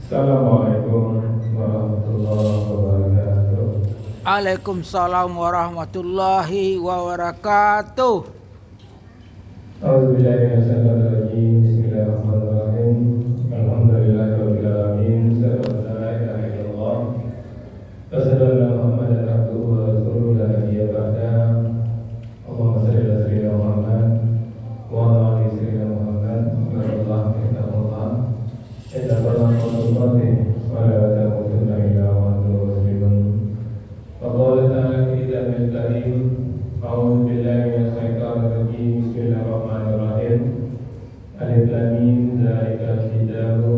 Assalamualaikum warahmatullahi wabarakatuh. Waalaikumsalam warahmatullahi wabarakatuh. A'udzubillahi minasyaitonir rajim. Bismillahirrahmanirrahim. Alhamdulillahirabbil alamin. Asyhadu an la ilaha illallah wa asyhadu anna Muhammadan abduhu wa rasuluhu la nabiyya ba'dahu. Allahumma shalli ala sayyidina Muhammad wa ala ali sayyidina Muhammad. Alhamdulillah innallaha wa la tamutunna illa wa antum muslimun. Wa qala ta'ala fi kitabil karim, a'udzu billahi minasy syaithanir rajim. Bismillahirrahmanirrahim. Alif lam mim, dzalikal kitabu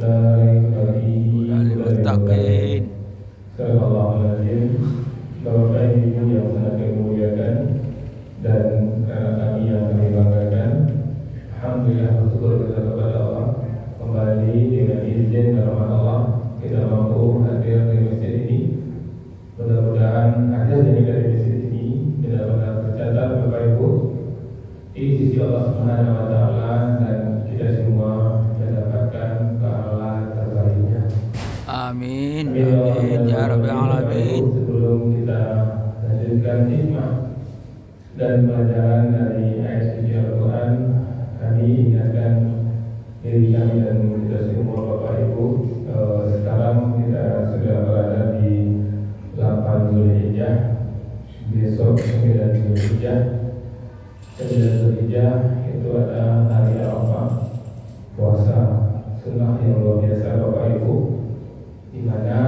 la raiba fihi Lil muttaqin. Sallallahu alaihi Bapak Ibu yang sangat kami muliakan dan karena kami yang kami banggakan, alhamdulillah bersyukur kita kepada Allah. Kembali dengan izin dan rahmat Allah kita mampu hadir di masjid ini. Mudah-mudahan hadir dari masjid ini benar-benar tercatat Bapak Ibu di sisi Allah Subhanahu wa taala, dan kita semua mendapatkan pahala terbaiknya. Amin. Amin ya rabbal alamin. Sebelum kita lanjutkan hikmah dan pelajaran dari ayat suci Al-Quran, kami ingatkan diri kami dan kita semua Bapak Ibu, sekarang kita sudah berada di 8 Zulhijjah, besok 9 Zulhijjah. 9 Zulhijjah itu ada hari Arafah, puasa sunnah yang luar biasa Bapak Ibu, di mana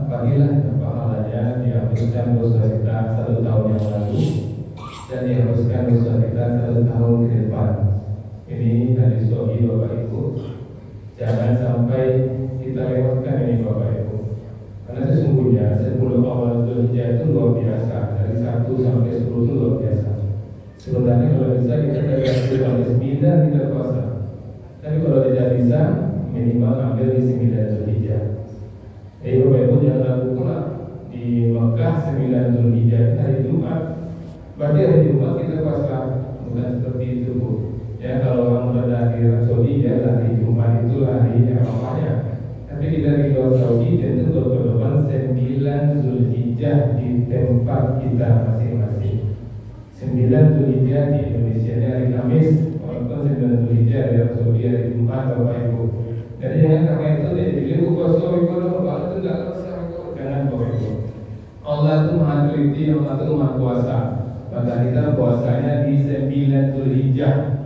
fadilah dan pahalanya dihapuskan dosa kita 1 tahun yang lalu dan dihapuskan dosa kita 1 tahun ke depan. Ini hadis sahih Bapak Ibu. Jangan sampai kita lewatkan ini Bapak Ibu. Karena sesungguhnya 10 awal Zulhijjah itu luar biasa. Dari 1 sampai 10 itu luar biasa. Sebenarnya kalau bisa kita dari 1 sampai 9 kita puasa. Tapi kalau tidak bisa, minimal ambil di 9 Zulhijjah. Jadi Bapak Ibu jangan ragu pula di Mekah 9 Zulhijjah hari Jumat. Berarti hari Jumat kita puasa, bukan seperti itu Bu. Ya, kalau orang berada di Arab Saudi, ya hari Jumat itu hari Arafahnya. Tapi kita di luar Saudi tentu berpedoman 9 Zulhijjah di tempat kita masing-masing. 9 Zulhijjah di Indonesia ini hari Kamis, walaupun 9 Zulhijjah di Arab Saudi hari Jumat Bapak Ibu. Jadi jangan karena itu jadi puasa itu tidak jangan Bapak Ibu. Allah itu maha teliti, Allah itu maha kuasa. Maka kita puasanya di 9 Zulhijjah.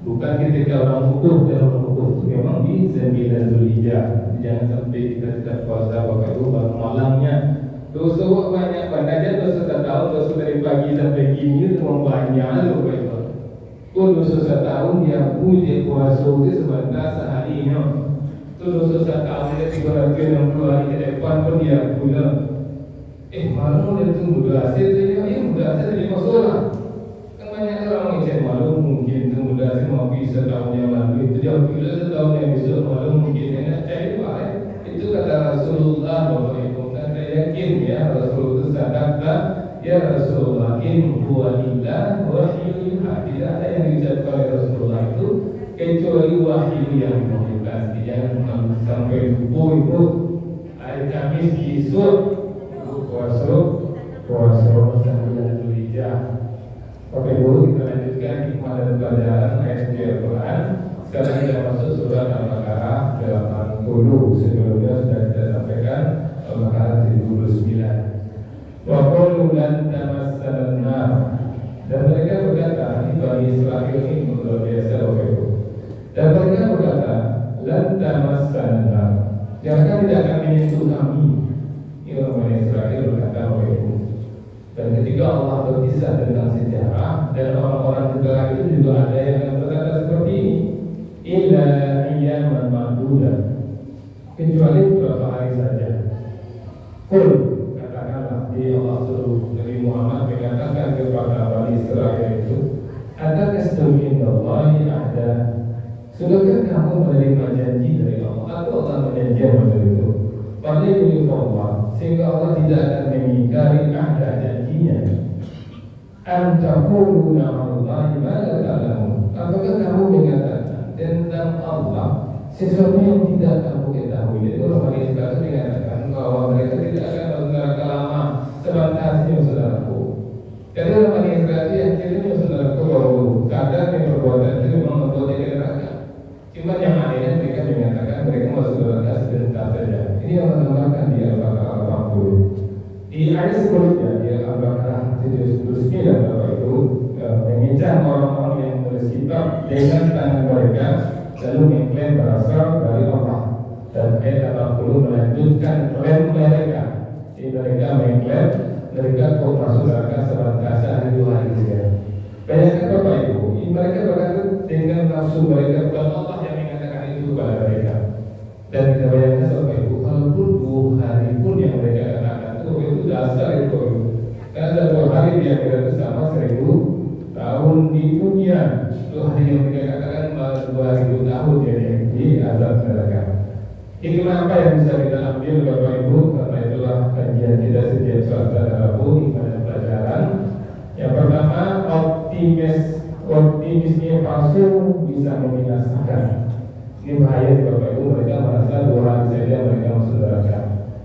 Bukan ketika orang hukum dan orang hukum memang di 9 Zulhijjah. Jangan sampai kita tidak puasa Bapak Ibu baru malamnya. Dosa banyak aja, dosa setahun, dosa dari pagi sampai gini itu banyak Bapak Ibu. Kalau dosa setahun dia puasa itu sebentar seharinya. Itu dosa setahun dia 360 hari ke depan pun dia punya. Malu dia tunggu hasil dia, mudah hasil dari masalah. Banyak orang yang malu mungkin itu mudah sih mau bisa tahun yang lalu itu dia bila setahun yang besok malu mungkin enak cari baik. Itu kata Rasulullah Bapak Ibu, dan saya yakin ya Rasul itu sadaqah ya Rasulullah in huwa illa wahyun yuha. Tidak ada yang diucapkan oleh Rasulullah itu kecuali wahyu yang dimuliakan. Jangan sampai subuh itu hari Kamis besok puasa 9 Zulhijjah. Bapak Ibu, kita lanjutkan hikmah dan pelajaran ayat suci Al-Quran. Sekarang kita masuk surah Al-Baqarah 80. Sebelumnya sudah kita sampaikan Al-Baqarah 79. Wa qalu lan tamassana an-nar. Dan mereka berkata, ini Bani Israil ini luar biasa Bapak Ibu. Dan mereka berkata, lan tamassana an-nar. Jangan tidak akan menyentuh kami. Ini Bani Israil berkata Bapak Ibu. Dan ketika Allah berkisah tentang sejarah dan orang-orang sejarah itu juga ada yang berkata seperti ini, illa ayyaman ma'dudah, kecuali beberapa hari saja. Qul, katakanlah di Allah suruh Nabi Muhammad mengatakan kepada Bani Israil itu, atakastum indallahi ahda, sudahkah kamu menerima janji dari Allah atau Allah menjanjikan itu? Pada milik Allah, sehingga Allah tidak akan mengingkari ahda janjinya. Antaqulu na'allahi ma la ta'lamun. Apakah kamu mengatakan tentang Allah sesuatu yang tidak kamu ketahui? Jadi ulama Islam mengatakan bahwa mereka tidak akan masuk neraka lama sebatasnya saudaraku. Jadi ulama Islam akhirnya saudaraku baru sadar yang perbuatan itu memang membuat dia ke neraka. Cuma yang anehnya mereka mengatakan mereka masuk neraka sebentar saja. Ini yang menambahkan di Al-Baqarah 40. Di ayat sebelumnya di Al-Baqarah 79 Bapak Ibu mengincar orang-orang yang bersikap dengan tangan mereka lalu mengklaim berasal dari Allah. Dan ayat 80 melanjutkan klaim mereka. Jadi mereka mengklaim mereka kok masuk neraka sebatas hari 2 hari saja. Bayangkan Bapak Ibu, mereka berkata dengan nafsu mereka, bukan Allah yang mengatakan itu kepada mereka. Dan kita bayangkan Bapak Ibu, walaupun 2 hari pun yang mereka katakan itu dasar itu. Karena ada 2 hari dia bersama 1000 tahun di dunia. 2 hari yang mereka katakan 2000 tahun di azab neraka. Hikmah apa yang bisa kita ambil Bapak Ibu? Karena itulah kajian kita setiap Selasa dan Rabu ibadah pelajaran. Yang pertama, optimisnya palsu bisa membinasakan. Ini bahaya Bapak Ibu, mereka merasa 2 hari saja mereka masuk neraka.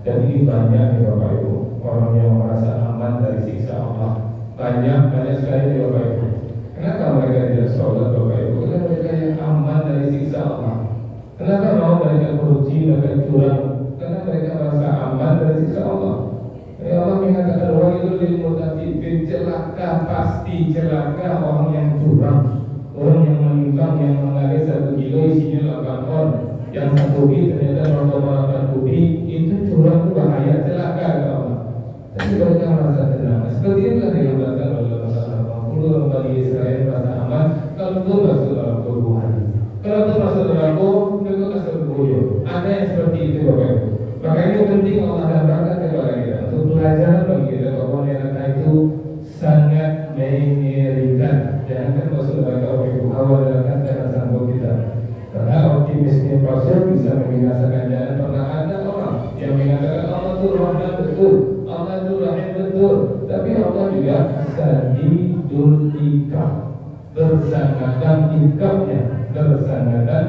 Dan ini banyak Bapak Ibu, orang yang merasa aman dari siksa Allah. Banyak sekali Bapak Ibu. Kenapa mereka tidak sholat Bapak Ibu? Karena mereka yang aman dari siksa Allah. Kenapa mau mereka korupsi, mereka curang? Karena mereka merasa aman dari siksa Allah. Ya Allah mengatakan wailul lil mutaffifin, celaka, pasti celaka orang yang curang, orang yang menimbang, yang mengalir 1 kilo isinya 8 ton, yang 1 biji ternyata 0,8 kubik, itu curang, itu bahaya, celaka ya Allah. Tapi mereka merasa tenang. Seperti itulah dikatakan oleh Allah Bani Israel merasa aman kalau itu masuk dalam Tuhan. Kalau itu masuk dalam Tuhan, itu masuk Tuhan. Ada yang seperti itu Bapak Ibu. Maka itu penting Allah gambarkan kepada kita untuk belajar bagi kita bahwa neraka itu sangat mengerikan. Jangan masuk neraka Bapak Ibu. Awal neraka jangan sanggup kita. Karena optimisme palsu bisa membinasakan. Jangan pernah ada orang yang mengatakan Allah itu Rahman betul, Allah itu Rahim betul, tapi Allah juga Sadidul Iqab, bersangadan ikabnya, bersangadan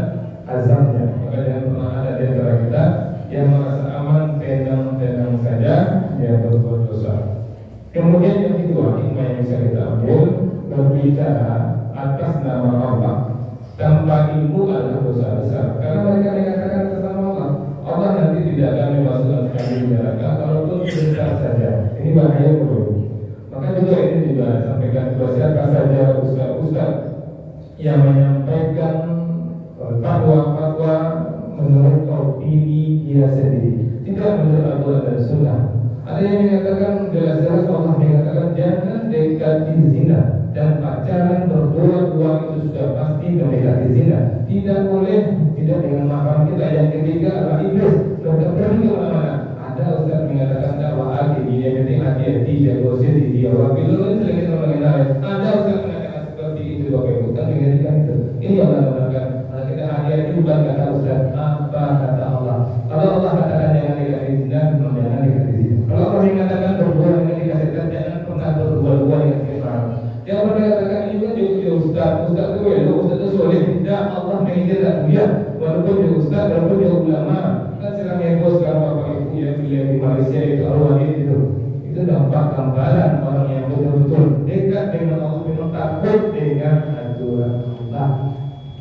azabnya. Maka jangan pernah ada di antara kita yang merasa aman, tenang saja, yang berbuat dosa. Kemudian yang kedua, hikmah yang bisa kita ambil, berbicara atas nama Allah tanpa ilmu adalah dosa besar. Karena mereka mengatakan atas nama Allah, Allah nanti tidak akan memasukkan kami di neraka, walaupun sebentar saja. Ini bahaya bro. Maka juga ini juga sampaikan kepada siapa saja ustaz-ustaz yang menyampaikan fatwa-fatwa menurut opini dia sendiri, tidak menurut Al-Quran dan Sunnah. Ada yang mengatakan jelas-jelas Allah mengatakan jangan dekati zina, dan pacaran berdua-dua itu sudah pasti mendekati zina. Tidak boleh, tidak dengan mahram kita. Yang ketiga adalah iblis, tidak pergi kemana-mana. Ada ustaz mengatakan dakwah hati, dia penting hati-hati, dia gosip, dia wakil, selain kita mengenal. Ada ustaz mengatakan seperti itu, Bapak Ibu, kan mengerikan itu. Ini yang Allah mengatakan. Kita hati-hati bukan kata ustaz, apa kata Allah. Kalau Allah katakan jangan dekati zina, jangan dekati zina. Kalau Allah mengatakan berbuat dengan dikasihkan, jangan pernah berbuat dengan kefir. Yang pernah katakan ini kan dia ustaz itu welo, ustaz itu soleh. Tidak, Allah menginginkan dia. Walaupun dia ustaz, walaupun dia ulama. Kan sekarang heboh sekarang Bapak Ibu yang kuliah di Malaysia itu arwah itu. Itu dampak gambaran orang yang betul-betul dekat dengan Allah, memang takut dengan aturan Allah.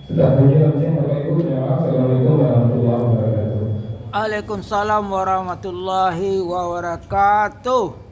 Sudah punya Bapak Ibu, Assalamualaikum warahmatullahi wabarakatuh. Waalaikumsalam warahmatullahi wabarakatuh.